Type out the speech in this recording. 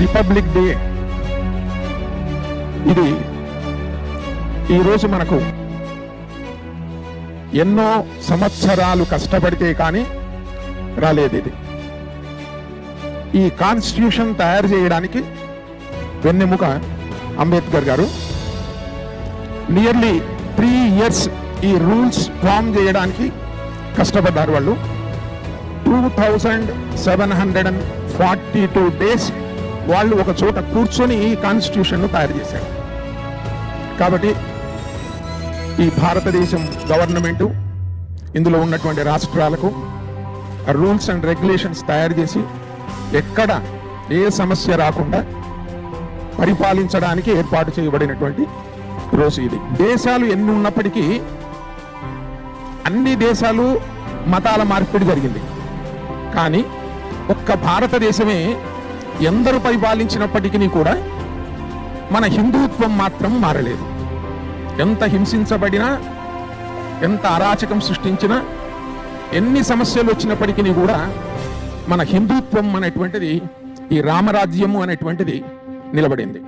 Republic day ఇది ఈరోజు మనకు ఎన్నో సంవత్సరాలు కష్టపడితే కానీ రాలేదు. ఇది ఈ కాన్స్టిట్యూషన్ తయారు చేయడానికి వెన్నెముక అంబేద్కర్ గారు. నియర్లీ 3 years ఈ రూల్స్ ఫామ్ చేయడానికి కష్టపడ్డారు వాళ్ళు. 2742 days వాళ్ళు ఒక చోట కూర్చొని ఈ కాన్స్టిట్యూషన్ను తయారు చేశారు. కాబట్టి ఈ భారతదేశం గవర్నమెంటు ఇందులో ఉన్నటువంటి రాష్ట్రాలకు రూల్స్ అండ్ రెగ్యులేషన్స్ తయారు చేసి ఎక్కడ ఏ సమస్య రాకుండా పరిపాలించడానికి ఏర్పాటు చేయబడినటువంటి రోజు ఇది. దేశాలు ఎన్ని ఉన్నప్పటికీ అన్ని దేశాలు మతాల మార్పిడి జరిగింది. కానీ ఒక్క భారతదేశమే ఎందరు పరిపాలించినప్పటికీ కూడా మన హిందుత్వం మాత్రం మారలేదు. ఎంత హింసించబడినా, ఎంత అరాచకం సృష్టించినా, ఎన్ని సమస్యలు వచ్చినప్పటికీ కూడా మన హిందుత్వం అనేటువంటిది, ఈ రామరాజ్యము అనేటువంటిది నిలబడింది.